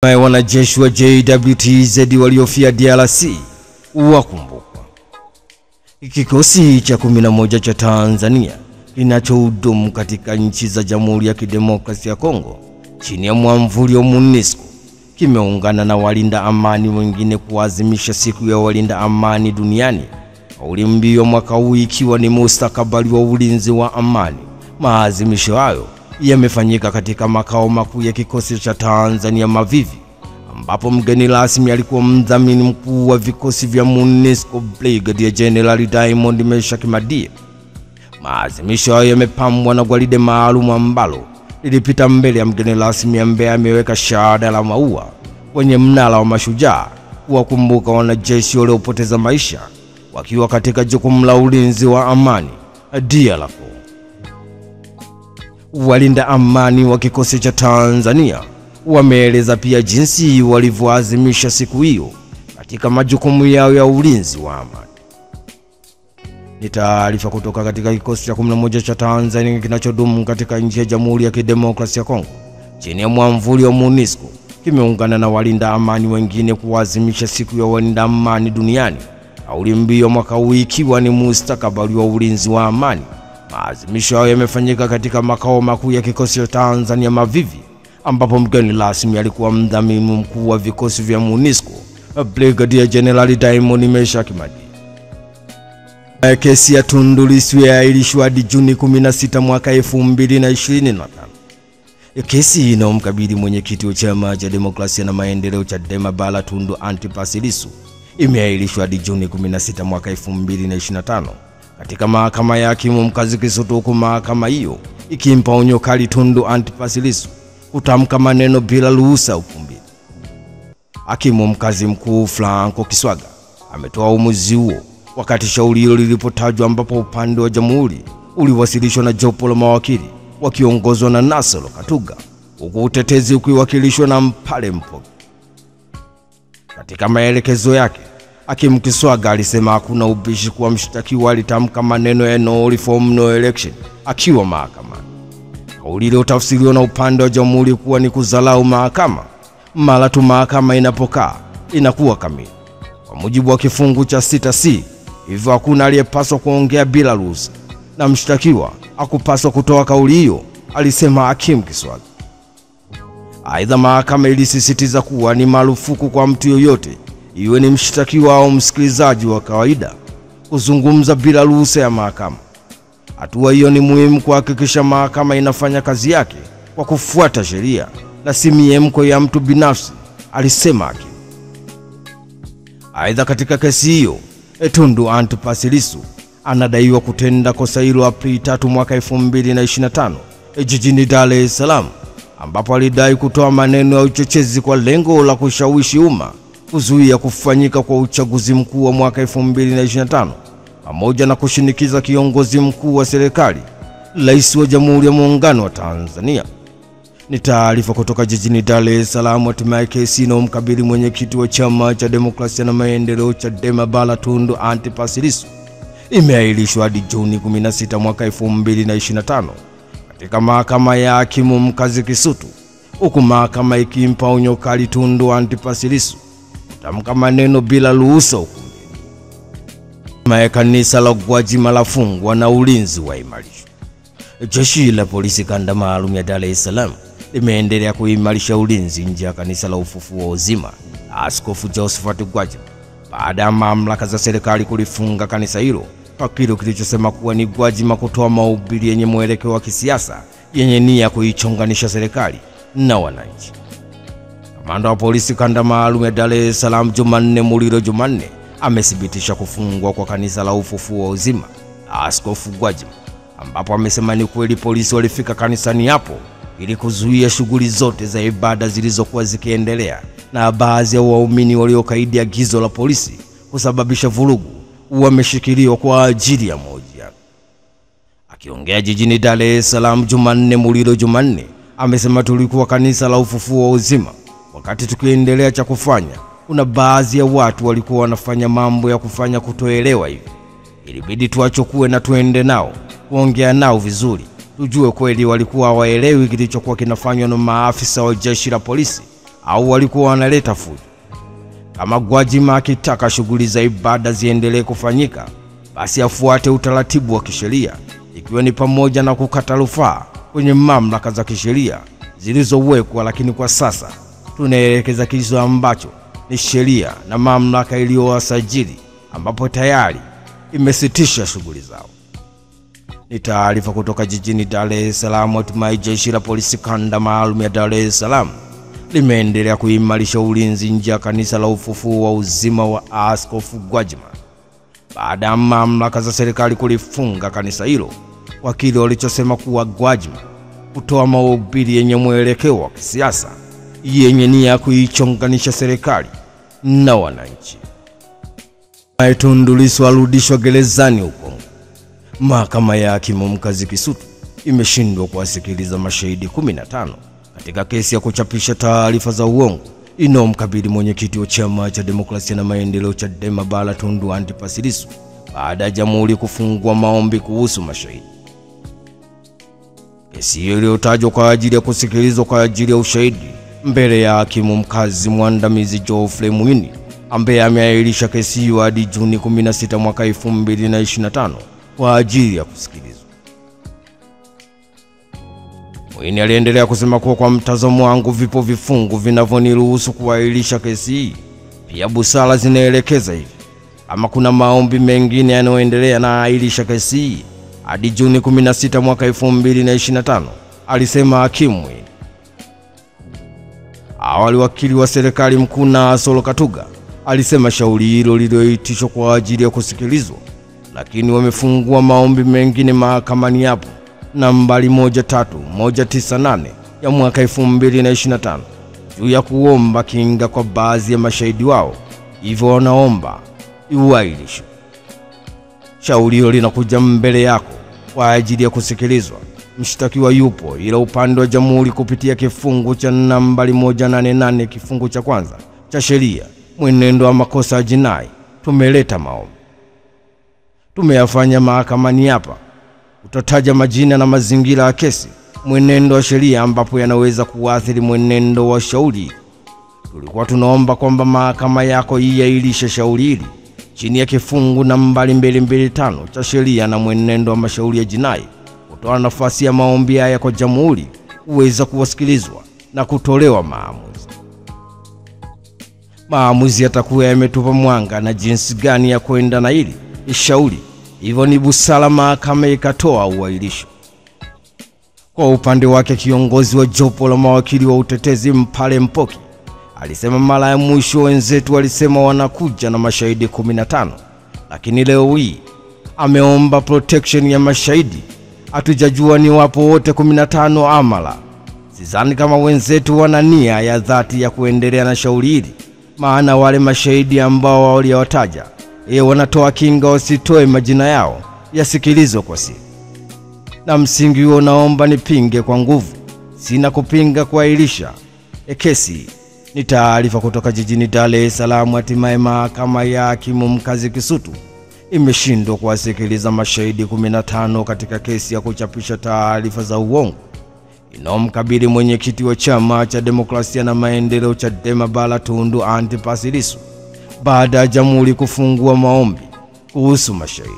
Wanajeshi wa JWTZ waliofia DRC wakumbukwa. Kikosi cha 11 cha Tanzania kinachohudumu katika nchi za Jamhuri ya Kidemokrasia ya Kongo chini ya mwamvuli wa MONUSCO kimeungana na walinda amani wengine kuadhimisha siku ya walinda amani duniani. Kauli mbiu mwaka huu ikiwa ni mustakabali wa ulinzi wa amani. Maadhimisho hayo yamefanyika katika makao makuu ya kikosi cha Tanzania Mavivi, ambapo mgeni rasmi alikuwa mdhamini mkuu wa vikosi vya MONUSCO Brigadier General Diamond Meshack Madie. Maadhimisho hayo yamepambwa na gwaride maalum ambalo lilipita mbele ya mgeni rasmi ambaye ameweka shada la maua kwenye mnara wa mashujaa kuwakumbuka wanajeshi waliopoteza maisha wakiwa katika jukumu la ulinzi wa amani DRC. Walinda amani wa kikosi cha Tanzania wameeleza pia jinsi walivyoadhimisha siku hiyo katika majukumu yao ya ulinzi wa amani. Ni taarifa kutoka katika kikosi cha 11 cha Tanzania kinachodumu katika nchi ya Jamhuri ya Kidemokrasia ya Kongo chini ya mwamvuli wa MONUSCO kimeungana na walinda amani wengine kuadhimisha siku ya walinda amani duniani. Kauli mbiu mwaka huu ikiwa ni mustakabali wa ulinzi wa amani. Maadhimisho hayo yamefanyika katika makao makuu ya kikosi cha Tanzania Mavivi, ambapo mgeni rasmi alikuwa mdhamini mkuu wa vikosi vya MONUSCO Brigadier General Diamond Meshack Madie. Kesi ya Tundu Lissu yaahirishwa hadi Juni 16 mwaka 2025. Kesi inayomkabili mwenyekiti wa Chama cha Demokrasia na Maendeleo Chadema Bara Tundu Antipas Lissu imeahirishwa hadi Juni 16 mwaka 2025 katika mahakama ya hakimu mkazi Kisutu, huku mahakama hiyo ikimpa onyo kali Tundu Antipas Lissu kutamka maneno bila ruhusa ukumbini. Hakimu mkazi mkuu Franco Kiswaga ametoa uamuzi huo wakati shauri hilo lilipotajwa, ambapo upande wa jamhuri uliwasilishwa na jopo la mawakili wakiongozwa na Nasolo Katuga, huku utetezi ukiwakilishwa na Mpale Mpoki. Katika maelekezo yake, Hakimu Kiswaga alisema hakuna ubishi kuwa mshtakiwa alitamka maneno ya no reform no election akiwa mahakamani. Kauli ile utafsiriwa na upande wa jamhuri kuwa ni kuzalau mahakama mara tu mahakama inapokaa inakuwa kamili kwa mujibu wa kifungu cha 6C. Hivyo hakuna aliyepaswa kuongea bila ruhusa na mshtakiwa hakupaswa kutoa kauli hiyo, alisema Hakimu Kiswaga. Aidha, mahakama ilisisitiza kuwa ni marufuku kwa mtu yoyote, iwe ni mshtakiwa au msikilizaji wa kawaida, kuzungumza bila ruhusa ya mahakama. Hatua hiyo ni muhimu kuhakikisha mahakama inafanya kazi yake kwa kufuata sheria na si miemko ya mtu binafsi, alisema hakimu. Aidha, katika kesi hiyo Tundu Antipas Lissu anadaiwa kutenda kosa hilo Aprili 3 mwaka 2025 jijini Dar es Salaam, ambapo alidai kutoa maneno ya uchochezi kwa lengo la kushawishi umma kuzuia kufanyika kwa uchaguzi mkuu wa mwaka 2025 pamoja na kushinikiza kiongozi mkuu wa serikali, Rais wa Jamhuri ya Muungano wa Tanzania. Ni taarifa kutoka jijini Dar es Salaam. Hatimaye kesi inayomkabili mwenyekiti wa Chama cha Demokrasia na Maendeleo Chadema Bara Tundu Antipas Lissu imeahirishwa hadi Juni 16 mwaka 2025 katika mahakama ya hakimu mkazi Kisutu, huku mahakama ikimpa onyo kali Tundu Antipas Lissu kutamka maneno bila ruhusa ukumbini. Kanisa la Gwajima lafungwa na ulinzi wa imarishwa. Jeshi la polisi kanda maalum ya Dar es Salaam limeendelea kuimarisha ulinzi nje ya kanisa la Ufufuo wa Uzima Askofu Josephat Gwajima baada ya mamlaka za serikali kulifunga kanisa hilo kwa kile kilichosema kuwa ni Gwajima kutoa mahubiri yenye mwelekeo wa kisiasa yenye nia kuichonganisha serikali na wananchi. Kamanda wa polisi kanda maalum ya Dar es Salaam Jumanne Muliro Jumanne amethibitisha kufungwa kwa kanisa la Ufufuo wa Uzima Askofu Gwajima, ambapo amesema ni kweli polisi walifika kanisani hapo ili kuzuia shughuli zote za ibada zilizokuwa zikiendelea, na baadhi ya waumini waliokaidi agizo la polisi kusababisha vurugu wameshikiliwa kwa ajili ya mahojiano. Akiongea jijini Dar es Salaam Jumanne Muliro Jumanne amesema tulikuwa kanisa la Ufufuo wa Uzima, wakati tukiendelea cha kufanya kuna baadhi ya watu walikuwa wanafanya mambo ya kufanya kutoelewa hivi. Ilibidi tuachukue na tuende nao kuongea nao vizuri, tujue kweli walikuwa hawaelewi kilichokuwa kinafanywa na maafisa wa jeshi la polisi au walikuwa wanaleta fujo. Kama Gwajima akitaka shughuli za ibada ziendelee kufanyika, basi afuate utaratibu wa kisheria, ikiwa ni pamoja na kukata rufaa kwenye mamlaka za kisheria zilizowekwa. Lakini kwa sasa tunaelekeza kitu ambacho ni sheria na mamlaka iliyowasajili, ambapo tayari imesitisha shughuli zao. Ni taarifa kutoka jijini Dar es Salaam. Hatimaye jeshi la polisi kanda maalum ya Dar es Salaam limeendelea kuimarisha ulinzi nje ya kanisa la Ufufuo wa Uzima wa Askofu Gwajima baada ya mamlaka za serikali kulifunga kanisa hilo kwa kile walichosema kuwa Gwajima kutoa mahubiri yenye mwelekeo wa kisiasa yenye nia ya kuichonganisha serikali na wananchi. Tundu Lissu arudishwa gerezani huko. Mahakama ya hakimu mkazi Kisutu imeshindwa kuwasikiliza mashahidi 15 katika kesi ya kuchapisha taarifa za uongo inayomkabili mwenyekiti wa Chama cha Demokrasia na Maendeleo Chadema Bara Tundu Antipas Lissu baada ya jamhuri kufungua maombi kuhusu mashahidi. Kesi hiyo iliyotajwa kwa ajili ya kusikilizwa kwa ajili ya ushahidi mbele ya hakimu mkazi mwandamizi Geoffrey Mwini, ambaye ameahirisha kesi hiyo hadi Juni 16 mwaka 2025 kwa ajili ya kusikilizwa. Mwini aliendelea kusema kuwa kwa mtazamo wangu vipo vifungu vinavyoniruhusu kuahirisha kesi hii. Pia busara zinaelekeza hivi: ama kuna maombi mengine yanayoendelea na ahirisha kesi hii hadi Juni 16 mwaka 2025, alisema hakimu Mwini. Awali wakili wa serikali mkuu Nasolo Katuga alisema shauri hilo lililoitishwa kwa ajili ya kusikilizwa, lakini wamefungua maombi mengine mahakamani hapo nambari 13198 ya mwaka 2025 juu ya kuomba kinga kwa baadhi ya mashahidi wao, hivyo wanaomba iwailishwe. Shauri hilo linakuja mbele yako kwa ajili ya kusikilizwa. Mshtakiwa yupo, ila upande wa jamhuri kupitia kifungu cha nambari 188 kifungu cha kwanza cha sheria mwenendo wa makosa ya jinai tumeleta maombi. Tumeyafanya mahakamani hapa. Utataja majina na mazingira ya kesi, mwenendo wa sheria ambapo yanaweza kuathiri mwenendo wa shauri. Tulikuwa tunaomba kwamba mahakama yako iailishe shauri hili chini ya kifungu nambari 225 cha sheria na mwenendo wa mashauri ya jinai, kutoa nafasi ya maombi haya kwa jamhuri uweza kuwasikilizwa na kutolewa maamuzi. Maamuzi yatakuwa yametupa mwanga na jinsi gani ya kwenda na hili shauri, hivyo ni busara mahakama ikatoa uahirisho. Kwa upande wake, kiongozi wa jopo la mawakili wa utetezi Mpale Mpoki alisema mara ya mwisho wenzetu walisema wanakuja na mashahidi 15, lakini leo hii ameomba protection ya mashahidi. Hatujajua ni wapo wote 15 amala. Sidhani kama wenzetu wana nia ya dhati ya kuendelea na shauri hili, maana wale mashahidi ambao waliowataja wanatoa kinga wasitoe majina yao yasikilizwe kwa siri. Na msingi huo naomba nipinge kwa nguvu. Sina kupinga kuahirisha kesi. Ni taarifa kutoka jijini Dar es Salaam. Hatimaye mahakama ya hakimu mkazi Kisutu imeshindwa kuwasikiliza mashahidi 15 katika kesi ya kuchapisha taarifa za uongo inayomkabili mwenyekiti wa Chama cha Demokrasia na Maendeleo Chadema Bara Tundu Antipas Lissu baada ya jamhuri kufungua maombi kuhusu mashahidi.